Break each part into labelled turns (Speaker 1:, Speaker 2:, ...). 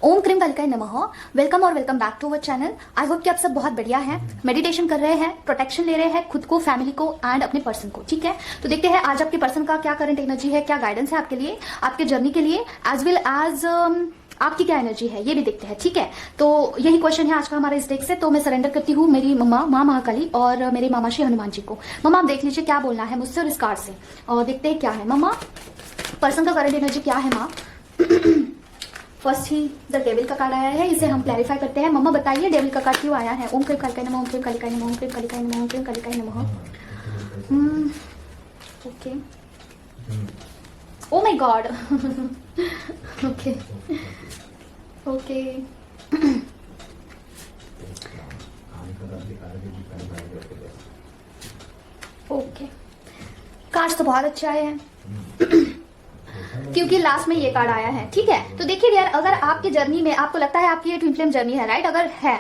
Speaker 1: ओम cream कालिकाय नमः। Welcome और welcome back to our channel. I hope कि आप सब बहुत बढ़िया हैं, मेडिटेशन कर रहे हैं, प्रोटेक्शन ले रहे हैं खुद को, फैमिली को एंड अपने पर्सन को। ठीक है, तो देखते हैं आज आपके पर्सन का क्या करंट एनर्जी है, क्या गाइडेंस है आपके लिए, आपके जर्नी के लिए, एज वेल एज आपकी क्या एनर्जी है ये भी देखते हैं। ठीक है, तो यही क्वेश्चन है आज का हमारे इस डेक से। तो मैं सरेंडर करती हूँ मेरी मम्मा माँ महाकाली और मेरे मामा श्री हनुमान जी को। मम्मा आप देख लीजिए क्या बोलना है मुझसे और इस कार्ड से, और देखते हैं क्या है। मम्मा पर्सन का करंट एनर्जी क्या है माँ? फर्स्ट ही द डेविल का कार्ड आया है, इसे हम क्लैरिफाई करते हैं। मम्मा बताइए डेविल का कार्ड क्यों आया है? ओम क्रीम कालिकाय नमः, ओम क्रीम कालिकाय नमः, ओम क्रीम कालिकाय नमः, ओम क्रीम कालिकाय नमः। Okay, O my God. Okay okay, okay, cards तो बहुत अच्छे आए हैं क्योंकि लास्ट में ये कार्ड आया है। ठीक है, तो देखिए यार, अगर आपकी जर्नी में आपको लगता है आपकी ये ट्विन फ्लेम जर्नी है, राइट, अगर है,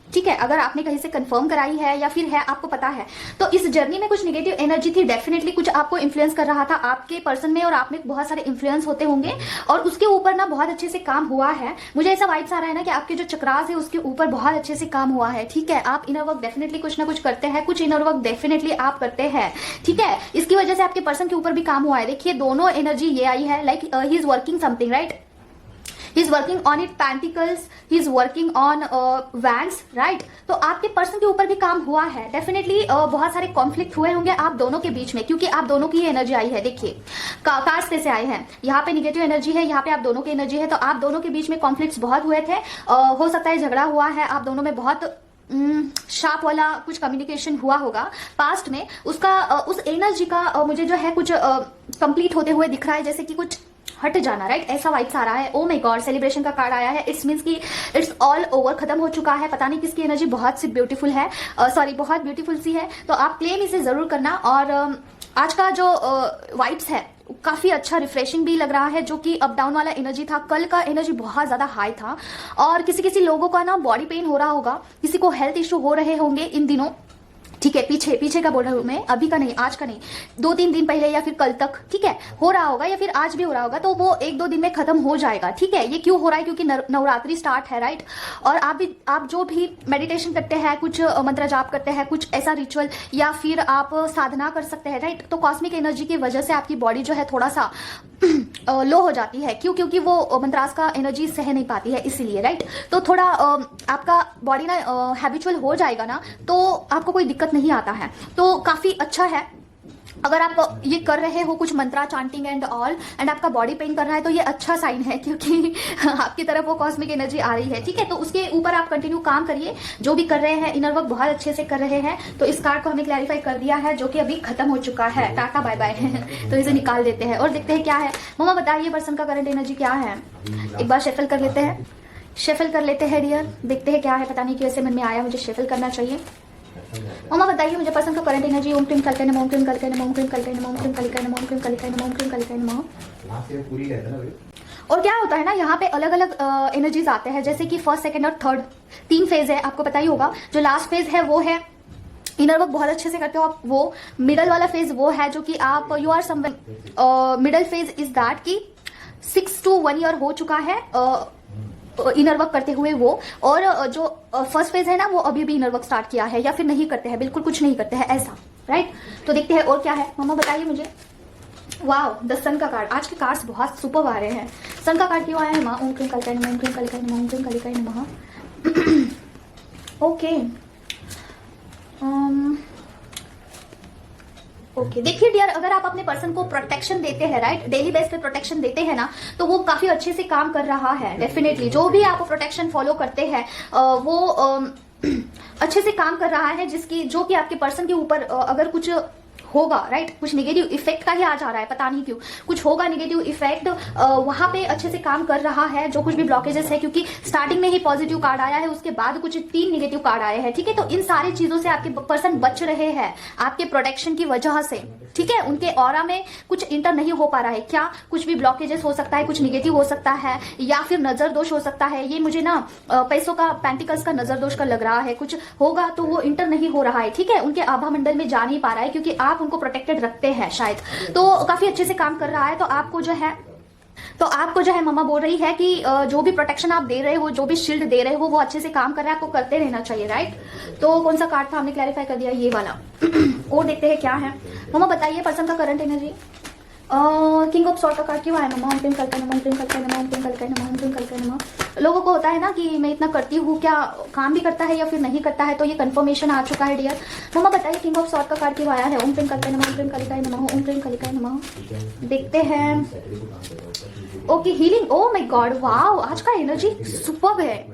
Speaker 1: ठीक है, अगर आपने कहीं से कंफर्म कराई है या फिर है, आपको पता है, तो इस जर्नी में कुछ नेगेटिव एनर्जी थी, डेफिनेटली कुछ आपको इन्फ्लुएंस कर रहा था आपके पर्सन में, और आप में बहुत सारे इन्फ्लुएंस होते होंगे और उसके ऊपर ना बहुत अच्छे से काम हुआ है। मुझे ऐसा वाइब्स आ रहा है ना कि आपके जो चक्रास है उसके ऊपर बहुत अच्छे से काम हुआ है। ठीक है, आप इनर वर्क डेफिनेटली कुछ ना कुछ करते हैं, कुछ इनर वर्क डेफिनेटली आप करते हैं। ठीक है, इसकी वजह से आपके पर्सन के ऊपर भी काम हुआ है। देखिए दोनों एनर्जी ये आई है, like he is working something, right, he is working on it pentacles, he is working on wands, right। तो आपके पर्सन के ऊपर भी काम हुआ है डेफिनेटली। बहुत सारे कॉन्फ्लिक्ट हुए होंगे आप दोनों के बीच में, क्योंकि आप दोनों की एनर्जी आई है। देखिए कार्ड्स कैसे आए हैं, यहाँ पे निगेटिव एनर्जी है, यहाँ पे आप दोनों की एनर्जी है, तो आप दोनों के बीच में कॉन्फ्लिक्ट्स बहुत हुए थे। हो सकता है झगड़ा हुआ है, आप दोनों में बहुत शार्प वाला कुछ कम्युनिकेशन हुआ होगा पास्ट में। उसका उस एनर्जी का मुझे जो है कुछ कंप्लीट होते हुए दिख रहा है, जैसे कि कुछ हट जाना, राइट, ऐसा वाइब्स आ रहा है। ओ माय गॉड, सेलिब्रेशन का कार्ड आया है, इट्स मींस कि इट्स ऑल ओवर, खत्म हो चुका है। पता नहीं किसकी एनर्जी बहुत सी ब्यूटीफुल है, सॉरी बहुत ब्यूटीफुल सी है, तो आप क्लेम इसे जरूर करना। और आज का जो वाइब्स है काफी अच्छा रिफ्रेशिंग भी लग रहा है, जो कि अप डाउन वाला एनर्जी था, कल का एनर्जी बहुत ज्यादा हाई था, और किसी किसी लोगों का ना बॉडी पेन हो रहा होगा, किसी को हेल्थ इश्यू हो रहे होंगे इन दिनों। ठीक है, पीछे का बोल रहा हूं मैं, अभी का नहीं, आज का नहीं, 2-3 दिन पहले या फिर कल तक, ठीक है, हो रहा होगा या फिर आज भी हो रहा होगा, तो वो 1-2 दिन में खत्म हो जाएगा। ठीक है, ये क्यों हो रहा है? क्योंकि नवरात्रि स्टार्ट है, राइट, और आप जो भी मेडिटेशन करते हैं, कुछ मंत्र जाप करते हैं, कुछ ऐसा रिचुअल या फिर आप साधना कर सकते हैं, राइट, तो कॉस्मिक एनर्जी की वजह से आपकी बॉडी जो है थोड़ा सा लो हो जाती है। क्यों? क्योंकि वो मंत्रास का एनर्जी सह नहीं पाती है, इसीलिए, राइट। तो थोड़ा आपका बॉडी ना हैबिचुअल हो जाएगा ना, तो आपको कोई दिक्कत नहीं आता है, तो काफी अच्छा है। अगर आप ये कर रहे हो कुछ मंत्रा चांटिंग एंड ऑल, एंड आपका बॉडी पेन कर रहा है, तो ये अच्छा साइन है, क्योंकि आपकी तरफ वो कॉस्मिक एनर्जी आ रही है। ठीक है, तो उसके ऊपर आप कंटिन्यू काम करिए, जो भी कर रहे हैं इनर वर्क बहुत अच्छे से कर रहे हैं। तो इस कार्ड को हमें क्लैरिफाई कर दिया है, जो कि अभी खत्म हो चुका है, टाटा बाय बाय। तो इसे निकाल देते हैं और देखते हैं क्या है। मम्मा बताइए पर्सन का करंट एनर्जी क्या है? एक बार शेफल कर लेते हैं, शेफल कर लेते हैं डियर, देखते हैं क्या है। पता नहीं कैसे मन में आया मुझे शेफल करना चाहिए। मम्मा बताइए मुझे पर्सन का करंट एनर्जी। ओम क्रीम कालिकाय नमः, ओम क्रीम कालिकाय नमः, ओम क्रीम कालिकाय नमः, ओम क्रीम कालिकाय नमः, ओम क्रीम कालिकाय नमः, ओम क्रीम कालिकाय नमः। और क्या होता है ना, यहाँ पे अलग अलग एनर्जीज आते हैं, जैसे कि फर्स्ट, सेकंड और थर्ड 3 फेज है, आपको पता ही होगा। जो लास्ट फेज है वो है इनर वर्क बहुत अच्छे से करते हो आप, वो मिडल वाला फेज वो है जो कि आप you are someone. Middle phase is that की 6 to 1 ईयर हो चुका है इनर वर्क करते हुए वो, और जो फर्स्ट फेज है ना, वो अभी भी इनर वर्क स्टार्ट किया है या फिर नहीं करते हैं, बिल्कुल कुछ नहीं करते हैं ऐसा, राइट। तो देखते हैं और क्या है। मम्मा बताइए मुझे। वाव, द सन का कार्ड, आज के कार्ड्स बहुत सुपर आ रहे हैं। सन का कार्ड क्यों आया है माँ? ओम क्रीम कालिकाय नमः, ओम क्रीम कालिकाय नमः, ओम क्रीम कालिकाय नमः। ओके ओके, देखिए डियर, अगर आप अपने पर्सन को प्रोटेक्शन देते हैं, राइट, डेली बेस पे प्रोटेक्शन देते हैं ना, तो वो काफी अच्छे से काम कर रहा है डेफिनेटली। जो भी आप प्रोटेक्शन फॉलो करते हैं वो अच्छे से काम कर रहा है, जिसकी जो कि आपके पर्सन के ऊपर अगर कुछ होगा, राइट, कुछ नेगेटिव इफेक्ट का ही आ जा रहा है, पता नहीं क्यों कुछ होगा नेगेटिव इफेक्ट, वहां पे अच्छे से काम कर रहा है। जो कुछ भी ब्लॉकेजेस है, क्योंकि स्टार्टिंग में ही पॉजिटिव कार्ड आया है, उसके बाद कुछ 3 नेगेटिव कार्ड आए हैं। ठीक है, तो इन सारी चीजों से आपके पर्सन बच रहे हैं आपके प्रोटेक्शन की वजह से। ठीक है, उनके ऑरा में कुछ इंटर नहीं हो पा रहा है। क्या कुछ भी ब्लॉकेजेस हो सकता है, कुछ निगेटिव हो सकता है, या फिर नजर दोष हो सकता है। ये मुझे ना पैसों का, पेंटिकल्स का नजर दोष का लग रहा है, कुछ होगा तो वो इंटर नहीं हो रहा है। ठीक है, उनके आभा मंडल में जा नहीं पा रहा है, क्योंकि आप उनको प्रोटेक्टेड रखते हैं शायद, तो काफी अच्छे से काम कर रहा है। तो आपको जो है तो आपको जो है मम्मा बोल रही है कि जो भी प्रोटेक्शन आप दे रहे हो, जो भी शील्ड दे रहे हो, वो अच्छे से काम कर रहा है, आपको करते रहना चाहिए, राइट। तो कौन सा कार्ड था, हमने क्लैरिफाई कर दिया, ये वाला। और देखते हैं क्या है। मम्मा बताइए पर्सन का current energy. King of sword का कार्ड क्यों आया मम्मा? ओम प्रेम कल्पना नमः, ओम प्रेम कल्पना नमः, ओम प्रेम कल्पना नमः, ओम प्रेम कल्पना नमः। लोगों को होता है ना कि मैं इतना करती हूँ, क्या काम भी करता है या फिर नहीं करता है, तो ये कंफर्मेशन आ चुका है डियर। मम्मा बताइए किंग ऑफ सॉर्ड का कार्ड क्यों आया है? ओम प्रेम कल्पना नमः, ओम प्रेम कलिकाय नमः, ओम प्रेम कलिकाय नमः। देखते हैं। Okay, healing. O my God, wow, आज का एनर्जी सुपर्ब है।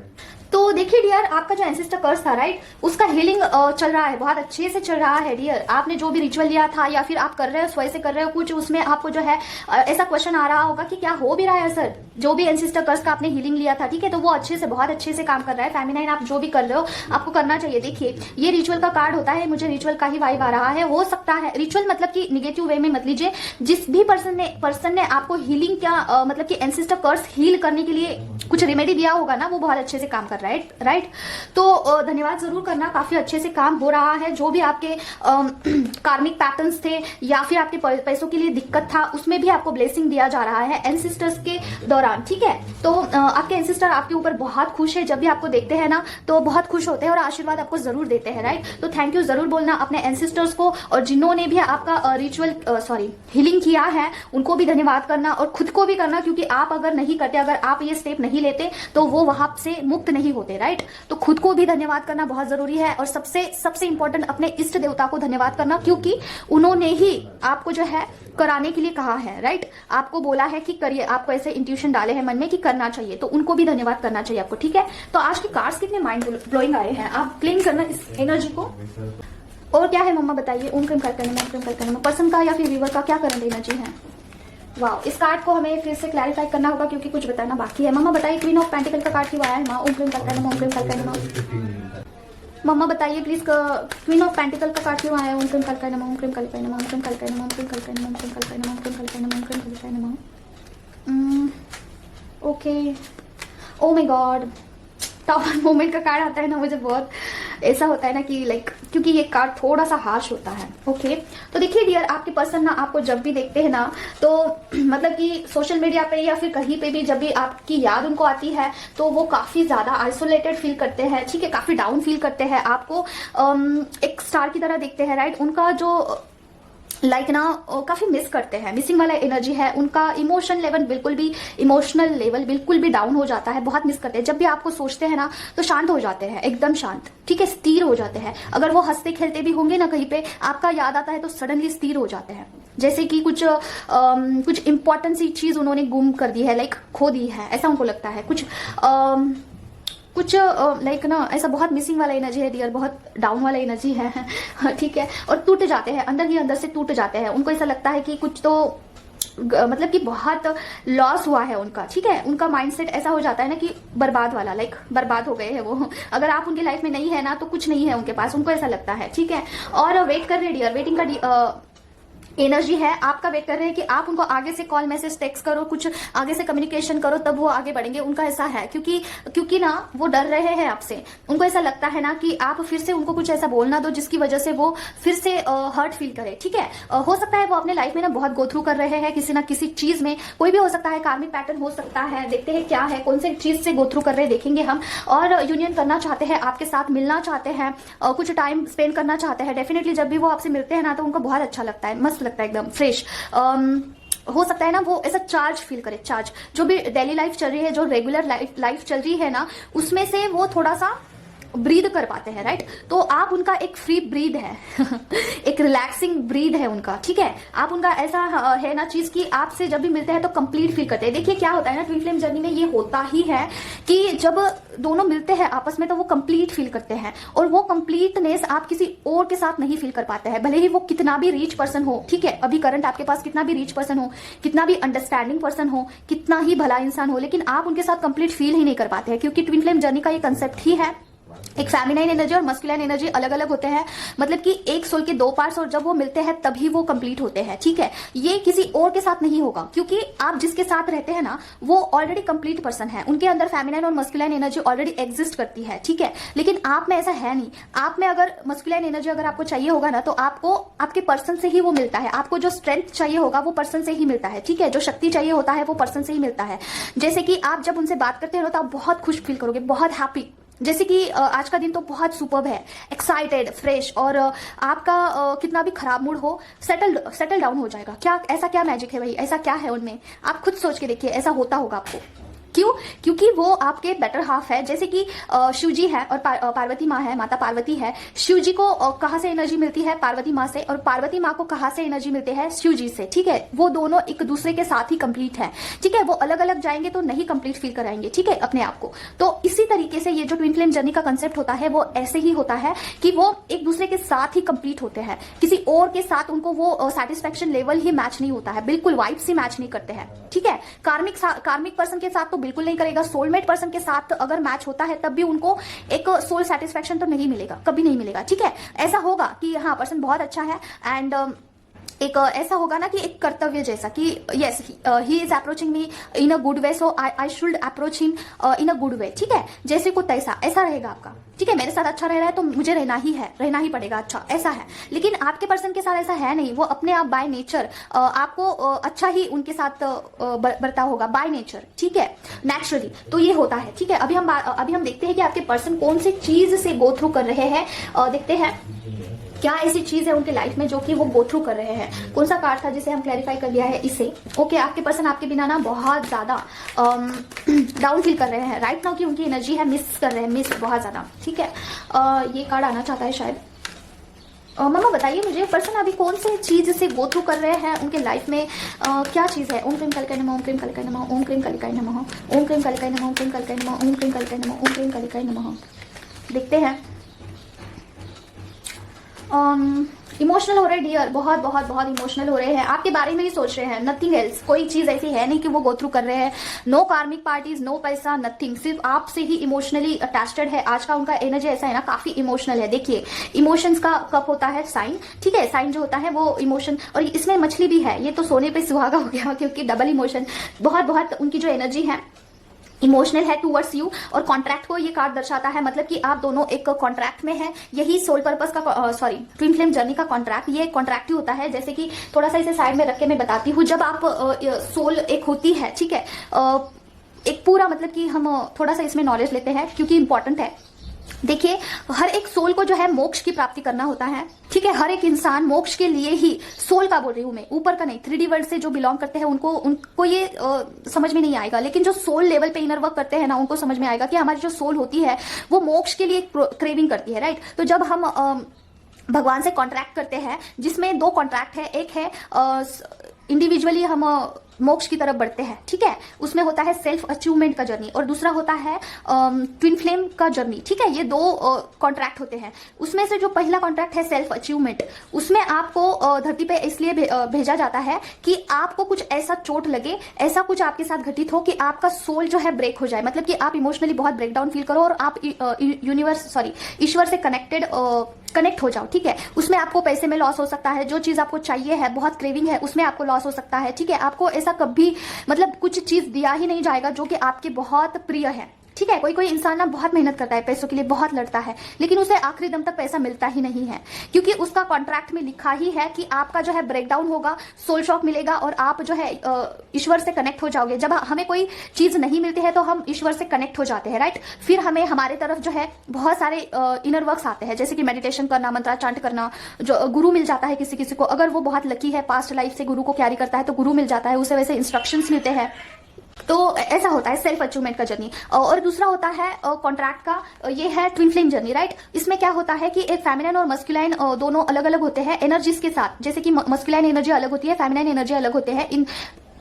Speaker 1: तो देखिए डियर, आपका जो एंसेस्टर कर्स था, राइट, उसका हीलिंग चल रहा है, बहुत अच्छे से चल रहा है डियर। आपने जो भी रिचुअल लिया था या फिर आप कर रहे हो, स्वयं से कर रहे हो कुछ, उसमें आपको जो है ऐसा क्वेश्चन आ रहा होगा कि क्या हो भी रहा है सर। जो भी एंसेस्टर कर्स का आपने हीलिंग लिया था, ठीक है, तो वो अच्छे से, बहुत अच्छे से काम कर रहा है। फेमिनाइन आप जो भी कर रहे हो आपको करना चाहिए। देखिए ये रिचुअल का कार्ड होता है, मुझे रिचुअल का ही वाइब आ रहा है। हो सकता है रिचुअल मतलब कि निगेटिव वे में मत लीजिए। जिस भी पर्सन ने आपको हीलिंग क्या मतलब कि एंसेस्टर कर्स हील करने के लिए कुछ रेमेडी दिया होगा ना, वो बहुत अच्छे से काम कर रहा है, राइट। तो धन्यवाद जरूर करना, काफी अच्छे से काम हो रहा है। जो भी आपके कार्मिक पैटर्न्स थे या फिर आपके पैसों के लिए दिक्कत था, उसमें भी आपको ब्लेसिंग दिया जा रहा है एंसेस्टर्स के दौरान, ठीक है। तो आपके एंसेस्टर आपके ऊपर बहुत खुश है, जब भी आपको देखते हैं ना तो बहुत खुश होते हैं और आशीर्वाद आपको जरूर देते हैं, राइट। तो थैंक यू जरूर बोलना अपने एंसेस्टर्स को, और जिन्होंने भी आपका रिचुअल हीलिंग किया है उनको भी धन्यवाद करना, और खुद को भी करना, क्योंकि आप अगर नहीं करते, अगर आप ये स्टेप नहीं लेते तो वो वहां से मुक्त नहीं होते, राइट। तो खुद को भी धन्यवाद करना बहुत जरूरी है, और सबसे इंपॉर्टेंट अपने इष्ट देवता को धन्यवाद करना, क्योंकि उन्होंने ही आपको जो है कराने के लिए कहा है, राइट। आपको बोला है कि करिए, आपको ऐसे इंट्यूशन डाले हैं मन में कि करना चाहिए, तो उनको भी धन्यवाद करना चाहिए आपको, ठीक है। तो आज के कार्ड्स कितने माइंड ब्लोइंग आए हैं, आप क्लेम करना इस एनर्जी को। और क्या है मम्मा बताइए? ओम प्रेम कल्पना नमः, ओम प्रेम कल्पना नमः। पर्सन का या फिर व्यूअर का क्या करंट एनर्जी है? वाह, इस कार्ड को हमें फिर से क्लैरिफाई करना होगा क्योंकि कुछ बताना बाकी है। मम्मा बताइए क्वीन ऑफ पेंटिकल का कार्ड क्यों आया है? माँ ओम प्रेम कल्पना नमः, ओम प्रेम कल्पना नमः। मम्मा बताइए प्लीज, क्वीन ऑफ पेंटिकल का कार्ड क्यों आया है? ओम प्रेम कल्पना नमः, ओम प्रेम कल्पना नमः, ओम प्रेम कल्पना नमः, ओम प्रेम कल्पना नमः, ओम प्रेम कल्पना नमः, ओम प्रेम कल्पना नमः, ओम प्रेम कल्पना नमः। Okay, O my God, tower moment का कार्ड आता है ना, मुझे बहुत ऐसा होता है ना कि लाइक, क्योंकि ये कार्ड थोड़ा सा हार्श होता है। ओके, तो देखिए डियर, आपके पर्सन ना आपको जब भी देखते हैं ना, तो मतलब कि सोशल मीडिया पे या फिर कहीं पे भी जब भी आपकी याद उनको आती है तो वो काफी ज्यादा आइसोलेटेड फील करते हैं, ठीक है, काफी डाउन फील करते हैं, आपको एक स्टार की तरह देखते हैं, राइट। उनका जो काफी मिस करते हैं, मिसिंग वाला एनर्जी है उनका। इमोशनल लेवल बिल्कुल भी डाउन हो जाता है, बहुत मिस करते हैं। जब भी आपको सोचते हैं ना तो शांत हो जाते हैं, एकदम शांत, ठीक है, स्थिर हो जाते हैं। अगर वो हंसते खेलते भी होंगे ना कहीं पे, आपका याद आता है तो सडनली स्थिर हो जाते हैं, जैसे कि कुछ इंपॉर्टेंट सी चीज उन्होंने गुम कर दी है, लाइक खो दी है, ऐसा उनको लगता है। कुछ लाइक ना ऐसा बहुत मिसिंग वाला एनर्जी है डियर, बहुत डाउन वाला एनर्जी है, ठीक है। और टूट जाते हैं, अंदर ही अंदर से टूट जाते हैं। उनको ऐसा लगता है कि कुछ तो मतलब कि बहुत लॉस हुआ है उनका, ठीक है। उनका माइंडसेट ऐसा हो जाता है ना कि बर्बाद वाला, लाइक बर्बाद हो गए हैं वो। अगर आप उनकी लाइफ में नहीं है ना तो कुछ नहीं है उनके पास, उनको ऐसा लगता है, ठीक है। और वेट कर रहे डियर, वेटिंग का एनर्जी है, आपका वेट कर रहे हैं कि आप उनको आगे से कॉल मैसेज टेक्स्ट करो, कुछ आगे से कम्युनिकेशन करो, तब वो आगे बढ़ेंगे। उनका ऐसा है, क्योंकि ना वो डर रहे हैं आपसे। उनको ऐसा लगता है ना कि आप फिर से उनको कुछ ऐसा बोलना दो जिसकी वजह से वो फिर से हर्ट फील करे, ठीक है। हो सकता है वो अपने लाइफ में ना बहुत गो थ्रू कर रहे हैं किसी ना किसी चीज में, कोई भी हो सकता है, कार्मिक पैटर्न हो सकता है। देखते हैं क्या है, कौन से चीज से गो थ्रू कर रहे हैं, देखेंगे हम। और यूनियन करना चाहते हैं, आपके साथ मिलना चाहते हैं, कुछ टाइम स्पेंड करना चाहते हैं। डेफिनेटली जब भी वो आपसे मिलते हैं ना तो उनको बहुत अच्छा लगता है, मस्त लगता है, एकदम फ्रेश। हो सकता है ना वो ऐसा चार्ज फील करे, चार्ज। जो भी डेली लाइफ चल रही है, जो रेगुलर लाइफ चल रही है ना, उसमें से वो थोड़ा सा ब्रीद कर पाते हैं, राइट। तो आप उनका एक फ्री ब्रीद है एक रिलैक्सिंग ब्रीद है उनका, ठीक है। आप उनका ऐसा है ना चीज की, आपसे जब भी मिलते हैं तो कंप्लीट फील करते हैं। देखिए क्या होता है ना, ट्विन फ्लेम जर्नी में ये होता ही है कि जब दोनों मिलते हैं आपस में तो वो कंप्लीट फील करते हैं, और वो कंप्लीटनेस आप किसी और के साथ नहीं फील कर पाते हैं, भले ही वो कितना भी रिच पर्सन हो, ठीक है। अभी करंट आपके पास कितना भी रिच पर्सन हो, कितना भी अंडरस्टैंडिंग पर्सन हो, कितना ही भला इंसान हो, लेकिन आप उनके साथ कंप्लीट फील ही नहीं कर पाते हैं, क्योंकि ट्विन फ्लेम जर्नी का ये कंसेप्ट ही है एक फेमिनाइन एनर्जी और मस्कुलाइन एनर्जी अलग अलग होते हैं, मतलब कि एक सोल के दो पार्ट्स, और जब वो मिलते हैं तभी वो कंप्लीट होते हैं। ठीक है, ये किसी और के साथ नहीं होगा, क्योंकि आप जिसके साथ रहते हैं ना वो ऑलरेडी कंप्लीट पर्सन है, उनके अंदर फेमिनाइन और मस्कुलाइन एनर्जी ऑलरेडी एग्जिस्ट करती है। ठीक है, लेकिन आप में ऐसा है नहीं। आप में अगर मस्कुलाइन एनर्जी अगर आपको चाहिए होगा ना तो आपको आपके पर्सन से ही वो मिलता है। आपको जो स्ट्रेंथ चाहिए होगा वो पर्सन से ही मिलता है। ठीक है, जो शक्ति चाहिए होता है वो पर्सन से ही मिलता है। जैसे कि आप जब उनसे बात करते हो तो आप बहुत खुश फील करोगे, बहुत हैप्पी, जैसे कि आज का दिन तो बहुत सुपर्ब है, एक्साइटेड, फ्रेश, और आपका कितना भी खराब मूड हो सेटल डाउन हो जाएगा। क्या ऐसा क्या मैजिक है भाई, ऐसा क्या है उनमें? आप खुद सोच के देखिए, ऐसा होता होगा आपको। क्यों? क्योंकि वो आपके बेटर हाफ है। जैसे कि शिव जी है और पार्वती माँ है, माता पार्वती है। शिव जी को कहाँ से एनर्जी मिलती है? पार्वती माँ से। और पार्वती माँ को कहाँ से एनर्जी मिलती है? शिव जी से। ठीक है, वो दोनों एक दूसरे के साथ ही कंप्लीट है। ठीक है, वो अलग अलग जाएंगे तो नहीं कंप्लीट फील कराएंगे। ठीक है, अपने आप को। तो इसी तरीके से ये जो ट्विन फ्लेम जर्नी का कंसेप्ट होता है वो ऐसे ही होता है कि वो एक दूसरे के साथ ही कंप्लीट होते हैं। किसी और के साथ उनको वो सेटिस्फेक्शन लेवल ही मैच नहीं होता है, बिल्कुल वाइब्स ही मैच नहीं करते हैं। ठीक है, कार्मिक पर्सन के साथ तो बिल्कुल नहीं करेगा। सोलमेट पर्सन के साथ अगर मैच होता है तब भी उनको एक सोल सेटिस्फेक्शन तो नहीं मिलेगा, कभी नहीं मिलेगा। ठीक है, ऐसा होगा कि हाँ पर्सन बहुत अच्छा है, एंड एक ऐसा होगा ना कि एक कर्तव्य जैसा कि yes he is approaching me in a good way, so I should approach him in a good way. ठीक है, जैसे को तैसा, ऐसा रहेगा आपका। ठीक है, मेरे साथ अच्छा रह रहा है तो मुझे रहना ही पड़ेगा अच्छा, ऐसा है। लेकिन आपके पर्सन के साथ ऐसा है नहीं, वो अपने आप बाय नेचर आपको अच्छा ही उनके साथ बर्ताव होगा बाय नेचर। ठीक है, नेचुरली। तो ये होता है। ठीक है, अभी हम देखते हैं कि आपके पर्सन कौन सी चीज से गो थ्रू कर रहे हैं। देखते हैं क्या ऐसी चीज है उनके लाइफ में जो कि वो गो थ्रू कर रहे हैं। कौन सा कार्ड था जिसे हम क्लैरिफाई कर लिया है इसे। ओके, आपके पर्सन आपके बिना ना बहुत ज्यादा डाउन फील कर रहे हैं राइट नाउ, कि उनकी एनर्जी है मिस कर रहे हैं, मिस बहुत ज्यादा। ठीक है, ये कार्ड आना चाहता है शायद। मामा बताइए मुझे पर्सन अभी कौन से चीज से गो थ्रू कर रहे हैं उनके लाइफ में, क्या चीज है। ओम क्रीम कालिकाय नमः, ओम क्रीम कालिकाय नमः, ओम क्रीम कालिकाय नमः, ओम क्रीम कालिकाय नमः, ओम क्रीम कालिकाय नमः, ओम क्रीम कालिकाय नमः, ओम क्रीम कालिकाय नमः। देखते हैं। इमोशनल हो रहे हैं डियर, बहुत बहुत बहुत इमोशनल हो रहे हैं, आपके बारे में ही सोच रहे हैं, नथिंग एल्स। कोई चीज ऐसी है नहीं कि वो गो थ्रू कर रहे हैं। नो कार्मिक पार्टीज, नो पैसा, नथिंग, सिर्फ आपसे ही इमोशनली अटैच्ड है। आज का उनका एनर्जी ऐसा है ना, काफी इमोशनल है। देखिए, इमोशंस का कप होता है साइन। ठीक है, साइन जो होता है वो इमोशन, और इसमें मछली भी है, ये तो सोने पे सुहागा हो गया, क्योंकि डबल इमोशन। बहुत बहुत उनकी जो एनर्जी है इमोशनल है टूवर्ड्स यू। और कॉन्ट्रैक्ट को ये कार्ड दर्शाता है, मतलब कि आप दोनों एक कॉन्ट्रैक्ट में हैं। यही सोल पर्पस का ट्विन फ्लेम जर्नी का कॉन्ट्रैक्ट, ये कॉन्ट्रैक्ट ही होता है। जैसे कि थोड़ा सा इसे साइड में रख के मैं बताती हूँ। जब आप सोल एक होती है, ठीक है, एक पूरा मतलब कि हम थोड़ा सा इसमें नॉलेज लेते हैं क्योंकि इंपॉर्टेंट है। देखिए, हर एक सोल को जो है मोक्ष की प्राप्ति करना होता है। ठीक है, हर एक इंसान मोक्ष के लिए ही, सोल का बोल रही हूं मैं, ऊपर का नहीं, 3D वर्ल्ड से जो बिलोंग करते हैं उनको ये समझ में नहीं आएगा। लेकिन जो सोल लेवल पे इनर वर्क करते हैं ना, उनको समझ में आएगा कि हमारी जो सोल होती है वो मोक्ष के लिए क्रेविंग करती है। राइट, तो जब हम भगवान से कॉन्ट्रैक्ट करते हैं, जिसमें दो कॉन्ट्रैक्ट है, एक है इंडिविजुअली हम मोक्ष की तरफ बढ़ते हैं। ठीक है, उसमें होता है सेल्फ अचीवमेंट का जर्नी, और दूसरा होता है ट्विन फ्लेम का जर्नी। ठीक है, ये दो कॉन्ट्रैक्ट होते हैं। उसमें से जो पहला कॉन्ट्रैक्ट है सेल्फ अचीवमेंट, उसमें आपको धरती पे इसलिए भेजा जाता है कि आपको कुछ ऐसा चोट लगे, ऐसा कुछ आपके साथ घटित हो कि आपका सोल जो है ब्रेक हो जाए, मतलब कि आप इमोशनली बहुत ब्रेकडाउन फील करो और आप ईश्वर से कनेक्ट हो जाओ। ठीक है, उसमें आपको पैसे में लॉस हो सकता है, जो चीज आपको चाहिए है, बहुत क्रेविंग है, उसमें आपको लॉस हो सकता है। ठीक है, आपको ऐसा कभी मतलब कुछ चीज दिया ही नहीं जाएगा जो कि आपके बहुत प्रिय है। ठीक है, कोई इंसान ना बहुत मेहनत करता है, पैसों के लिए बहुत लड़ता है, लेकिन उसे आखिरी दम तक पैसा मिलता ही नहीं है, क्योंकि उसका कॉन्ट्रैक्ट में लिखा ही है कि आपका जो है ब्रेकडाउन होगा, सोल शॉक मिलेगा और आप जो है ईश्वर से कनेक्ट हो जाओगे। जब हमें कोई चीज नहीं मिलती है तो हम ईश्वर से कनेक्ट हो जाते हैं। राइट, फिर हमें हमारे तरफ जो है बहुत सारे इनर वर्क्स आते हैं, जैसे कि मेडिटेशन करना, मंत्रा चांट करना, जो गुरु मिल जाता है किसी किसी को, अगर वो बहुत लकी है, पास्ट लाइफ से गुरु को कैरी करता है तो गुरु मिल जाता है, उसे वैसे इंस्ट्रक्शंस मिलते हैं। तो ऐसा होता है सेल्फ अचीवमेंट का जर्नी। और दूसरा होता है कॉन्ट्रैक्ट का, ये है ट्विन फ्लेम जर्नी। राइट, इसमें क्या होता है कि एक फेमिनाइन और मस्कुलाइन दोनों अलग अलग होते हैं एनर्जीज के साथ। जैसे कि मस्कुलाइन एनर्जी अलग होती है, फेमिनाइन एनर्जी अलग होते हैं। इन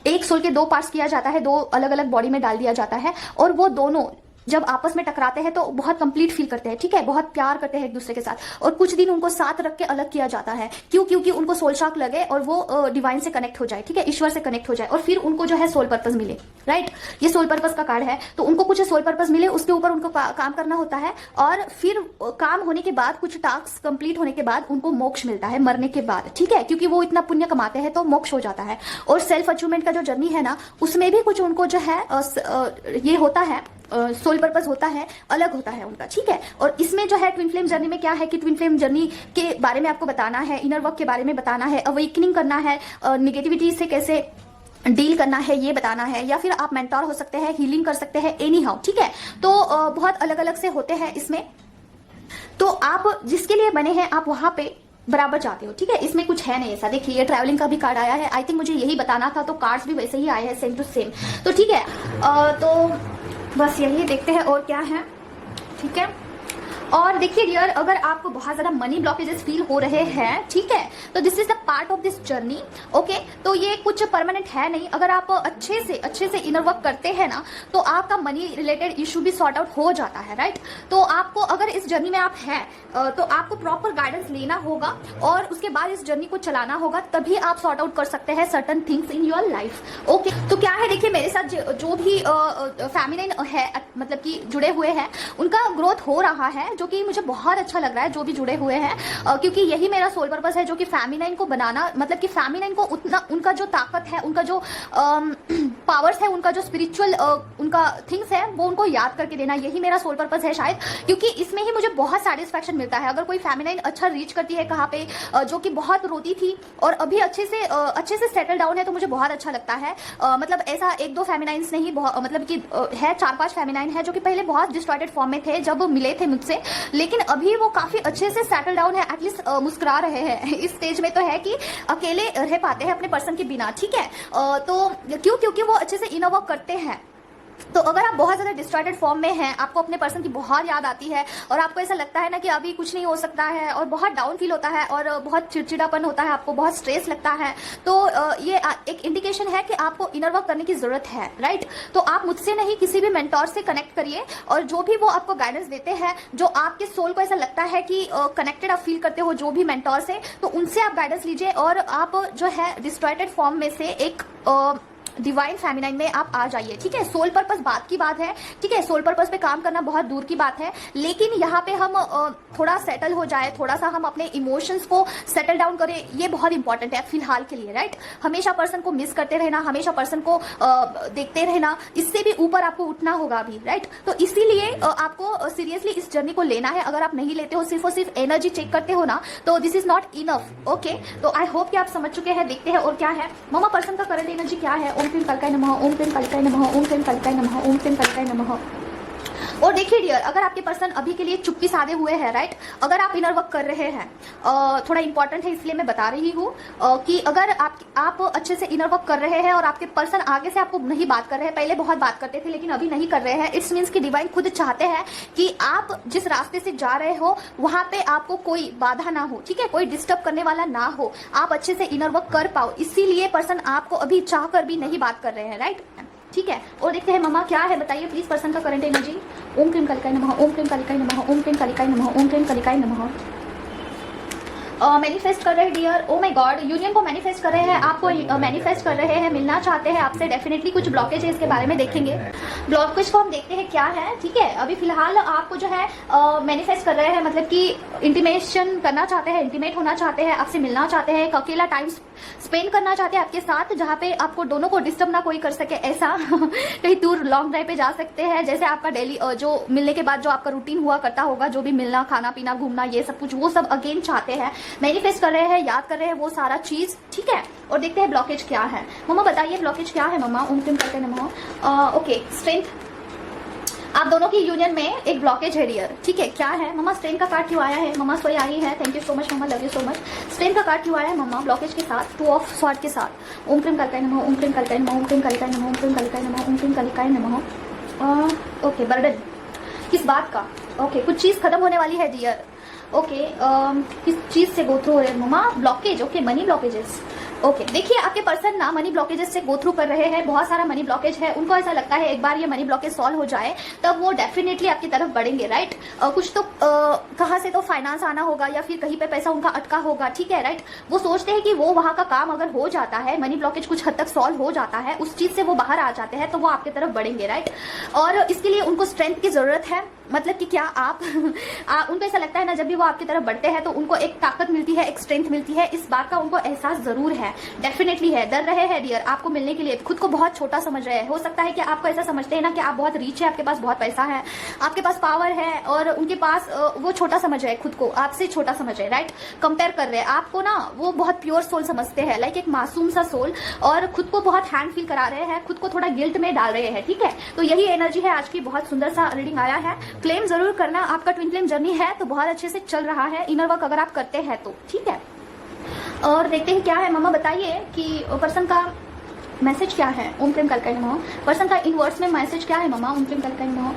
Speaker 1: एक सोल के दो पार्ट्स किया जाता है, दो अलग अलग बॉडी में डाल दिया जाता है, और वो दोनों जब आपस में टकराते हैं तो बहुत कंप्लीट फील करते हैं, ठीक है, बहुत प्यार करते हैं एक दूसरे के साथ, और कुछ दिन उनको साथ रख के अलग किया जाता है। क्यों? क्योंकि उनको सोल शॉक लगे और वो डिवाइन से कनेक्ट हो जाए, ठीक है, ईश्वर से कनेक्ट हो जाए, और फिर उनको जो है सोल पर्पस मिले, राइट। ये सोल पर्पस का कार्ड है, तो उनको कुछ सोल पर्पस मिले, उसके ऊपर उनको काम करना होता है, और फिर काम होने के बाद, कुछ टास्क कंप्लीट होने के बाद उनको मोक्ष मिलता है मरने के बाद, ठीक है, क्योंकि वो इतना पुण्य कमाते हैं तो मोक्ष हो जाता है। और सेल्फ अचीवमेंट का जो जर्नी है ना, उसमें भी कुछ उनको जो है ये होता है, सोल पर्पस होता है, अलग होता है उनका, ठीक है। और इसमें जो है ट्विन फ्लेम जर्नी में क्या है कि ट्विन फ्लेम जर्नी के बारे में आपको बताना है, इनर वर्क के बारे में बताना है, अवेकनिंग करना है, निगेटिविटी से कैसे डील करना है ये बताना है, या फिर आप मेंटोर हो सकते हैं, हीलिंग कर सकते हैं, एनी हाउ, ठीक है। तो बहुत अलग अलग से होते हैं इसमें, तो आप जिसके लिए बने हैं आप वहां पे बराबर जाते हो, ठीक है। इसमें कुछ है नहीं ऐसा। देखिए ये ट्रैवलिंग का भी कार्ड आया है, आई थिंक मुझे यही बताना था, तो कार्ड्स भी वैसे ही आए हैं सेम टू सेम, तो ठीक है। तो बस यही देखते हैं और क्या है, ठीक है। और देखिए डियर, अगर आपको बहुत ज्यादा मनी ब्लॉकेजेस फील हो रहे हैं, ठीक है, तो this is the part of this journey, okay. तो ये कुछ परमानेंट है नहीं, अगर आप अच्छे से इनर वर्क करते हैं ना, तो आपका मनी रिलेटेड इशू भी सॉर्ट आउट हो जाता है, राइट। तो आपको अगर इस जर्नी में आप हैं, तो आपको प्रॉपर गाइडेंस लेना होगा, और उसके बाद इस जर्नी को चलाना होगा, तभी आप सॉर्ट आउट कर सकते हैं certain things in your life, okay. तो क्या है, देखिए मेरे साथ जो भी फेमिनिन है, मतलब कि जुड़े हुए हैं, उनका ग्रोथ हो रहा है, जो कि मुझे बहुत अच्छा लग रहा है, जो भी जुड़े हुए हैं, क्योंकि यही मेरा सोल पर्पस है, जो कि फेमिनाइन को बनाना, मतलब कि फेमिनाइन को उतना, उनका जो ताकत है, उनका जो पावर्स है, उनका जो स्पिरिचुअल उनका थिंग्स है, वो उनको याद करके देना, यही मेरा सोल पर्पस है शायद, क्योंकि इसमें ही मुझे बहुत सेटिस्फैक्शन मिलता है। अगर कोई फेमिनाइन अच्छा रीच करती है कहाँ पे, जो कि बहुत रोती थी और अभी अच्छे से सेटल डाउन है, तो मुझे बहुत अच्छा लगता है। मतलब ऐसा एक दो फेमिनाइंस नहीं, मतलब कि है 4-5 फेमिनाइन है, जो कि पहले बहुत डिस्टॉर्टेड फॉर्म में थे जब मिले थे मुझसे, लेकिन अभी वो काफी अच्छे से सेटल डाउन है, एटलीस्ट मुस्कुरा रहे हैं। इस स्टेज में तो है कि अकेले रह पाते हैं अपने पर्सन के बिना, ठीक है। तो क्योंकि वो अच्छे से इनर वर्क करते हैं। तो अगर आप बहुत ज्यादा डिस्ट्रैक्टेड फॉर्म में हैं, आपको अपने पर्सन की बहुत याद आती है, और आपको ऐसा लगता है ना कि अभी कुछ नहीं हो सकता है, और बहुत डाउन फील होता है, और बहुत चिड़चिड़ापन होता है, आपको बहुत स्ट्रेस लगता है, तो ये एक इंडिकेशन है कि आपको इनर वर्क करने की जरूरत है, राइट। तो आप मुझसे नहीं, किसी भी मेंटोर से कनेक्ट करिए, और जो भी वो आपको गाइडेंस देते हैं, जो आपके सोल को ऐसा लगता है कि कनेक्टेड आप फील करते हो जो भी मेंटोर से, तो उनसे आप गाइडेंस लीजिए, और आप जो है डिस्ट्रैक्टेड फॉर्म में से एक डिवाइन फेमिनाइन में आप आ जाइए, ठीक है। सोल पर्पस बात की बात है, ठीक है, सोल पर्पस पे काम करना बहुत दूर की बात है, लेकिन यहाँ पे हम थोड़ा सेटल हो जाए, थोड़ा सा हम अपने इमोशंस को सेटल डाउन करें, ये बहुत इंपॉर्टेंट है फिलहाल के लिए, राइट। हमेशा पर्सन को मिस करते रहना, हमेशा पर्सन को देखते रहना, इससे भी ऊपर आपको उठना होगा अभी, राइट। तो इसीलिए आपको सीरियसली इस जर्नी को लेना है। अगर आप नहीं लेते हो, सिर्फ और सिर्फ एनर्जी चेक करते हो ना, तो this is not enough, okay. तो आई होप कि आप समझ चुके हैं। देखते हैं और क्या है। ममा पर्सन का करंट एनर्जी क्या है। ओम क्लीम कालिकाय नमः, ओम क्लीम कालिकाय नमः, ओम क्लीम कालिकाय नमः, ओम क्लीम कालिकाय नमः। और देखिए डियर, अगर आपके पर्सन अभी के लिए चुप्पी साधे हुए हैं, राइट, अगर आप इनर वर्क कर रहे हैं, थोड़ा इंपॉर्टेंट है इसलिए मैं बता रही हूँ कि अगर आप अच्छे से इनर वर्क कर रहे हैं और आपके पर्सन आगे से आपको नहीं बात कर रहे हैं, पहले बहुत बात करते थे लेकिन अभी नहीं कर रहे हैं, इट्स मीन्स कि डिवाइन खुद चाहते हैं कि आप जिस रास्ते से जा रहे हो वहां पे आपको कोई बाधा ना हो, ठीक है, कोई डिस्टर्ब करने वाला ना हो, आप अच्छे से इनर वर्क कर पाओ, इसीलिए पर्सन आपको अभी चाह कर भी नहीं बात कर रहे हैं, राइट, ठीक है। और देखते हैं मम्मा क्या है, बताइए प्लीज पर्सन का करंट एनर्जी। ओम क्लीम कालिकाय नमः, ओम क्लीम कालिकाय नमः, ओम क्लीम कालिकाय नमः, ओम क्लीम कालिकाय नमः। मैनिफेस्ट कर रहे हैं dear, oh my god, union को मैनिफेस्ट कर रहे हैं, आपको मैनिफेस्ट कर रहे हैं, मिलना चाहते हैं आपसे, डेफिनेटली कुछ ब्लॉकेज है, इसके बारे में देखेंगे। ब्लॉकेज को हम देखते हैं क्या है, ठीक है। अभी फिलहाल आपको जो है मैनिफेस्ट कर रहे हैं, मतलब कि इंटीमेशन करना चाहते हैं, इंटीमेट होना चाहते हैं, आपसे मिलना चाहते हैं, एक अकेला टाइम स्पेंड करना चाहते हैं आपके साथ, जहाँ पे आपको दोनों को डिस्टर्ब ना कोई कर सके, ऐसा कहीं दूर लॉन्ग ड्राइव पे जा सकते हैं, जैसे आपका डेली जो मिलने के बाद जो आपका रूटीन हुआ करता होगा, जो भी मिलना, खाना पीना, घूमना, ये सब कुछ, वो सब अगेन चाहते हैं, मैनिफेस्ट कर रहे हैं, याद कर रहे हैं वो सारा चीज, ठीक है। और देखते हैं ब्लॉकेज क्या है। मम्मा बताइए ब्लॉकेज क्या है मम्मा। ओम क्लीम कालिकाय नमः। ओके, स्ट्रेंथ, आप दोनों की यूनियन में एक ब्लॉकेज है डियर, ठीक है, क्या है मम्मा। स्ट्रेंथ का कार्ड क्यों आया है मम्मा, सोई आई है, thank you so much mama, love you so much. Strength का कार्ड क्यों आया है मम्मा, ब्लॉकेज के साथ, 2 ऑफ स्वॉर्ड के साथ। ओम क्लीम कालिकाय नमः, ओम क्लीम कालिकाय नमः, ओम क्लीम कालिकाय नमः, ओम क्लीम कालिकाय नमः, ओम क्लीम कालिकाय नमः। ओके, बर्डन किस बात का, ओके, कुछ चीज खत्म होने वाली है डियर, ओके, किस चीज से गो थ्रू हो रहे हैं मम्मा, blockage, okay, money blockages, okay देखिए, आपके पर्सन ना मनी ब्लॉकेजेस से गो थ्रू कर रहे हैं, बहुत सारा मनी ब्लॉकेज है। उनको ऐसा लगता है एक बार ये मनी ब्लॉकेज सॉल्व हो जाए तब वो डेफिनेटली आपकी तरफ बढ़ेंगे, राइट। कुछ तो कहाँ से तो फाइनेंस आना होगा या फिर कहीं पे पैसा उनका अटका होगा, ठीक है, राइट। वो सोचते हैं कि वो वहां का काम अगर हो जाता है, मनी ब्लॉकेज कुछ हद तक सॉल्व हो जाता है, उस चीज से वो बाहर आ जाते हैं तो वो आपकी तरफ बढ़ेंगे, राइट। और इसके लिए उनको स्ट्रेंथ की जरूरत है, मतलब कि क्या आप उनको ऐसा लगता है ना, जब भी वो आपकी तरफ बढ़ते हैं तो उनको एक ताकत मिलती है, एक स्ट्रेंथ मिलती है, इस बात का उनको एहसास जरूर है, डेफिनेटली है। डर रहे हैं डियर आपको मिलने के लिए, खुद को बहुत छोटा समझ रहे हैं। हो सकता है कि आपको ऐसा समझते हैं ना कि आप बहुत रीच है, आपके पास बहुत पैसा है, आपके पास पावर है, और उनके पास वो छोटा समझ रहे हैं, खुद को आपसे छोटा समझ रहे हैं, राइट। कंपेयर कर रहे हैं आपको ना, वो बहुत प्योर सोल समझते हैं, लाइक एक मासूम सा सोल, और खुद को बहुत हैंड फील करा रहे हैं, खुद को थोड़ा गिल्ट में डाल रहे हैं, ठीक है। तो यही एनर्जी है आज की, बहुत सुंदर सा रीडिंग आया है। क्लेम जरूर करना, आपका ट्विन फ्लेम जर्नी है तो बहुत अच्छे से चल रहा है, इनर वर्क अगर आप करते हैं तो, ठीक है। और देखते हैं क्या है, मामा बताइए कि पर्सन का मैसेज क्या है। ओम प्रेम कलकल नमः। पर्सन का इन वर्ड्स में मैसेज क्या है मामा। ओम प्रेम कलकल नमः,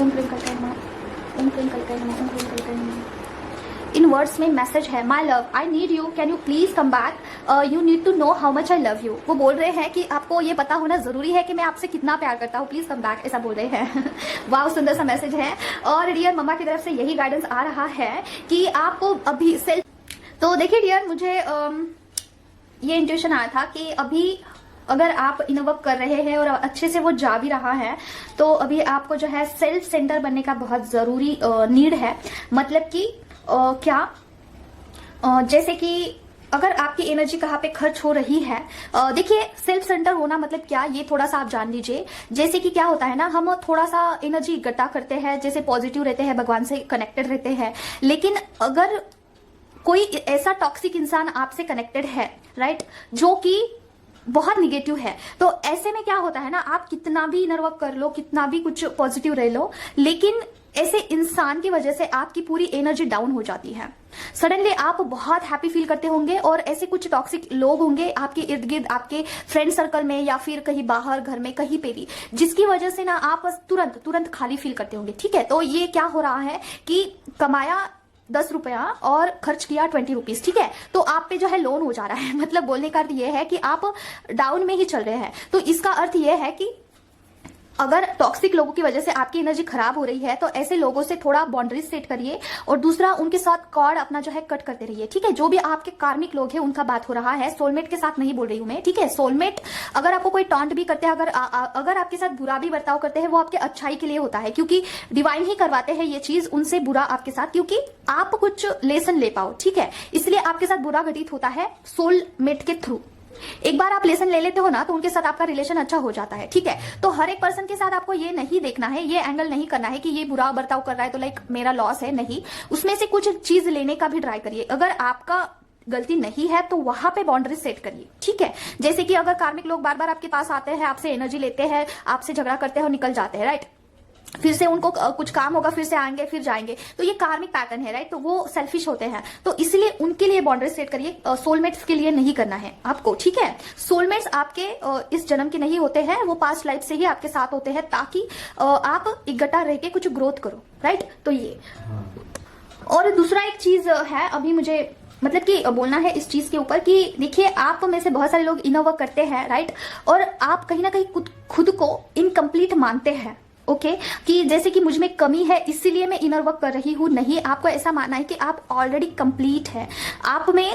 Speaker 1: ओम प्रेम कलकल नमः, ओम प्रेम कलकल नमः, ओम प्रेम कलकल नमः। इन वर्ड्स में मैसेज है, my love I need you, can you please come back, you need to know how much I love you. वो बोल रहे हैं कि आपको ये पता होना जरूरी है कि मैं आपसे कितना प्यार करता हूँ, प्लीज कम बैक, ऐसा बोल रहे हैं। वाह, सुंदर सा मैसेज है। और डियर मम्मा की तरफ से यही गाइडेंस आ रहा है कि आपको अभी सेल्फ, तो देखिए डियर, मुझे ये इंट्यूशन आया था कि अभी अगर आप इनवर्क कर रहे हैं और अच्छे से वो जा भी रहा है तो अभी आपको जो है सेल्फ सेंटर बनने का बहुत जरूरी नीड है। मतलब कि क्या, जैसे कि अगर आपकी एनर्जी कहाँ पे खर्च हो रही है, देखिए सेल्फ सेंटर होना मतलब क्या, ये थोड़ा सा आप जान लीजिए। जैसे कि क्या होता है ना, हम थोड़ा सा एनर्जी इकट्ठा करते हैं, जैसे पॉजिटिव रहते हैं, भगवान से कनेक्टेड रहते हैं, लेकिन अगर कोई ऐसा टॉक्सिक इंसान आपसे कनेक्टेड है, राइट, जो कि बहुत निगेटिव है, तो ऐसे में क्या होता है ना, आप कितना भी इनर वर्क कर लो, कितना भी कुछ पॉजिटिव रह लो, लेकिन ऐसे इंसान की वजह से आपकी पूरी एनर्जी डाउन हो जाती है। सडनली आप बहुत हैप्पी फील करते होंगे और ऐसे कुछ टॉक्सिक लोग होंगे आपके इर्द गिर्द, आपके फ्रेंड सर्कल में या फिर कहीं बाहर घर में कहीं पे भी, जिसकी वजह से ना आप तुरंत खाली फील करते होंगे, ठीक है। तो ये क्या हो रहा है कि कमाया 10 रुपया और खर्च किया 20 रुपीज, ठीक है, तो आप पे जो है लोन हो जा रहा है। मतलब बोलने का अर्थ ये है कि आप डाउन में ही चल रहे हैं। तो इसका अर्थ ये है कि अगर टॉक्सिक लोगों की वजह से आपकी एनर्जी खराब हो रही है तो ऐसे लोगों से थोड़ा बाउंड्रीज सेट करिए, और दूसरा उनके साथ कॉर्ड अपना जो है कट करते रहिए, ठीक है। जो भी आपके कार्मिक लोग हैं उनका बात हो रहा है, सोलमेट के साथ नहीं बोल रही हूं मैं, ठीक है। सोलमेट अगर आपको कोई टॉन्ट भी करते हैं, अगर आपके साथ बुरा भी बर्ताव करते हैं, वो आपके अच्छाई के लिए होता है, क्योंकि डिवाइन ही करवाते हैं ये चीज उनसे बुरा आपके साथ, क्योंकि आप कुछ लेसन ले पाओ, ठीक है। इसलिए आपके साथ बुरा घटित होता है सोलमेट के थ्रू। एक बार आप लेसन ले लेते हो ना तो उनके साथ आपका रिलेशन अच्छा हो जाता है, ठीक है। तो हर एक पर्सन के साथ आपको ये नहीं देखना है, ये एंगल नहीं करना है कि ये बुरा बर्ताव कर रहा है तो लाइक मेरा लॉस है, नहीं। उसमें से कुछ चीज लेने का भी ट्राई करिए। अगर आपका गलती नहीं है तो वहां पे बाउंड्री सेट करिए, ठीक है। जैसे कि अगर कार्मिक लोग बार बार आपके पास आते हैं, आपसे एनर्जी लेते हैं, आपसे झगड़ा करते हैं और निकल जाते हैं, राइट, फिर से उनको कुछ काम होगा, फिर से आएंगे, फिर जाएंगे, तो ये कार्मिक पैटर्न है, राइट। तो वो सेल्फिश होते हैं, तो इसलिए उनके लिए बाउंड्री सेट करिए, सोलमेट्स के लिए नहीं करना है आपको, ठीक है। सोलमेट्स आपके इस जन्म के नहीं होते हैं, वो पास्ट लाइफ से ही आपके साथ होते हैं, ताकि आप इकट्ठा रह के कुछ ग्रोथ करो, राइट। तो ये, और दूसरा एक चीज है अभी मुझे मतलब कि बोलना है इस चीज के ऊपर कि देखिए, आप में से बहुत सारे लोग इनर वर्क करते हैं, राइट, और आप कहीं ना कहीं खुद को इनकम्प्लीट मानते हैं, ओके, कि जैसे कि मुझ में कमी है इसीलिए मैं इनर वर्क कर रही हूं। नहीं, आपको ऐसा मानना है कि आप ऑलरेडी कंप्लीट है, आप में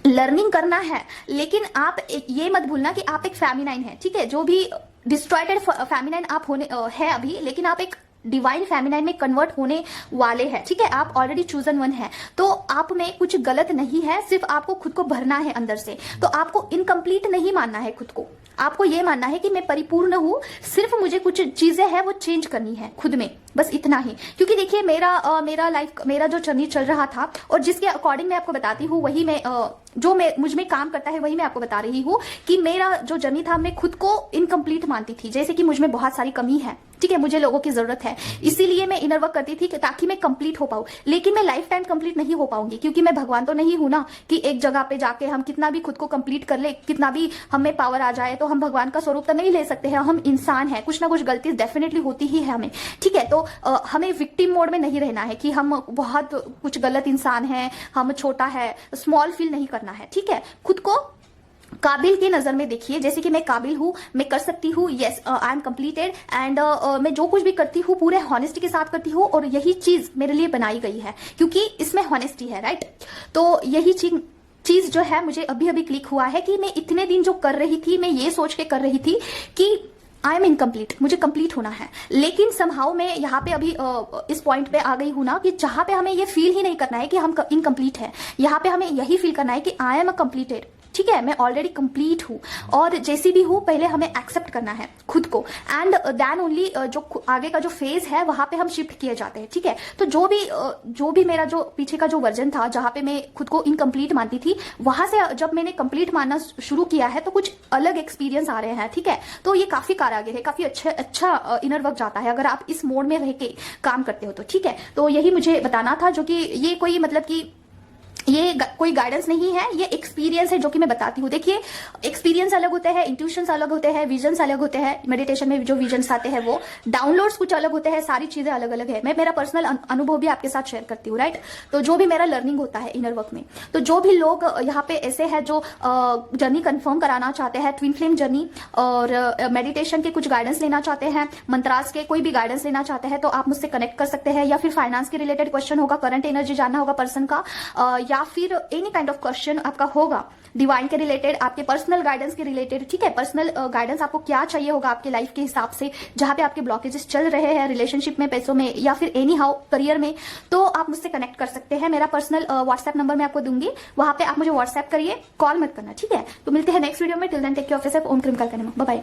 Speaker 1: लर्निंग करना है, लेकिन आप ये मत भूलना कि आप एक फेमिनाइन है, ठीक है। जो भी डिस्ट्रॉयटेड फेमिनाइन आप होने है अभी, लेकिन आप एक डिवाइन फेमिनाइन में कन्वर्ट होने वाले हैं, ठीक है। आप ऑलरेडी चूजन वन है, तो आप में कुछ गलत नहीं है, सिर्फ आपको खुद को भरना है अंदर से। तो आपको इनकम्प्लीट नहीं मानना है खुद को, आपको ये मानना है कि मैं परिपूर्ण हूं, सिर्फ मुझे कुछ चीजें हैं वो चेंज करनी है खुद में, बस इतना ही। क्योंकि देखिए मेरा जो जर्नी चल रहा था और जिसके अकॉर्डिंग मैं आपको बताती हूँ, वही मैं जो मुझ में काम करता है वही मैं आपको बता रही हूँ कि मेरा जो जर्नी था, मैं खुद को इनकम्प्लीट मानती थी, जैसे कि मुझ में बहुत सारी कमी है, ठीक है, मुझे लोगों की जरूरत है, इसीलिए मैं इनर वर्क करती थी ताकि मैं कंप्लीट हो पाऊं। लेकिन मैं लाइफ टाइम कंप्लीट नहीं हो पाऊंगी, क्योंकि मैं भगवान तो नहीं हूं ना कि एक जगह पे जाके हम कितना भी खुद को कंप्लीट कर ले, कितना भी हमें पावर आ जाए तो हम भगवान का स्वरूप तो नहीं ले सकते हैं। हम इंसान हैं, कुछ ना कुछ गलती डेफिनेटली होती ही है हमें, ठीक है। तो हमें विक्टिम मोड में नहीं रहना है कि हम बहुत कुछ गलत इंसान हैं, हम छोटा है, स्मॉल फील नहीं करना है, ठीक है। खुद को काबिल की नजर में देखिए, जैसे कि मैं काबिल हूँ, मैं कर सकती हूँ, yes I am completed, and मैं जो कुछ भी करती हूँ पूरे हॉनेस्टी के साथ करती हूँ, और यही चीज मेरे लिए बनाई गई है क्योंकि इसमें हॉनेस्टी है, राइट। तो यही चीज जो है मुझे अभी अभी क्लिक हुआ है कि मैं इतने दिन जो कर रही थी, मैं ये सोच के कर रही थी कि आई एम इनकम्प्लीट, मुझे कंप्लीट होना है, लेकिन समहाउ मैं यहाँ पे अभी इस पॉइंट पे आ गई हूँ ना कि जहां पे हमें ये फील ही नहीं करना है कि हम इनकम्प्लीट है, यहाँ पे हमें यही फील करना है कि आई एम अ कंप्लीटेड, ठीक है, मैं ऑलरेडी कंप्लीट हूँ, और जैसी भी हूँ पहले हमें एक्सेप्ट करना है खुद को, एंड देन ओनली जो आगे का जो फेज है वहां पे हम शिफ्ट किए जाते हैं, ठीक है। तो जो भी मेरा जो पीछे का जो वर्जन था जहां पे मैं खुद को इनकम्प्लीट मानती थी, वहां से जब मैंने कंप्लीट मानना शुरू किया है तो कुछ अलग एक्सपीरियंस आ रहे हैं, ठीक है। तो ये काफी कारागिर है, काफी अच्छा इनर वर्क जाता है अगर आप इस मोड में रह के काम करते हो तो, ठीक है। तो यही मुझे बताना था, जो कि ये कोई मतलब कि ये कोई गाइडेंस नहीं है, ये एक्सपीरियंस है जो कि मैं बताती हूँ। देखिए, एक्सपीरियंस अलग होते हैं, इंट्यूशंस अलग होते हैं, विजन्स अलग होते हैं, मेडिटेशन में जो विजन्स आते हैं वो, डाउनलोड्स कुछ अलग होते हैं, सारी चीजें अलग अलग है। मैं मेरा पर्सनल अनुभव भी आपके साथ शेयर करती हूँ, राइट। तो जो भी मेरा लर्निंग होता है इनर वर्क में, तो जो भी लोग यहाँ पे ऐसे हैं जो जर्नी कंफर्म कराना चाहते हैं, ट्विन फ्लेम जर्नी, और मेडिटेशन के कुछ गाइडेंस लेना चाहते हैं, मंत्रास के कोई भी गाइडेंस लेना चाहते हैं, तो आप मुझसे कनेक्ट कर सकते हैं, या फिर फाइनेंस के रिलेटेड क्वेश्चन होगा, करंट एनर्जी जानना होगा पर्सन का, या फिर एनी काइंड ऑफ क्वेश्चन आपका होगा डिवाइन के रिलेटेड, आपके पर्सनल गाइडेंस के रिलेटेड, ठीक है। पर्सनल गाइडेंस आपको क्या चाहिए होगा आपके लाइफ के हिसाब से, जहां पे आपके ब्लॉकेजेस चल रहे हैं रिलेशनशिप में, पैसों में, या फिर एनी हाउ करियर में, तो आप मुझसे कनेक्ट कर सकते हैं। मेरा पर्सनल व्हाट्सएप नंबर मैं आपको दूंगी, वहां पे आप मुझे व्हाट्सएप करिए, कॉल मत करना, ठीक है। तो मिलते हैं नेक्स्ट वीडियो में, till then take care of yourself. ओम क्रीम करके बाय बाय।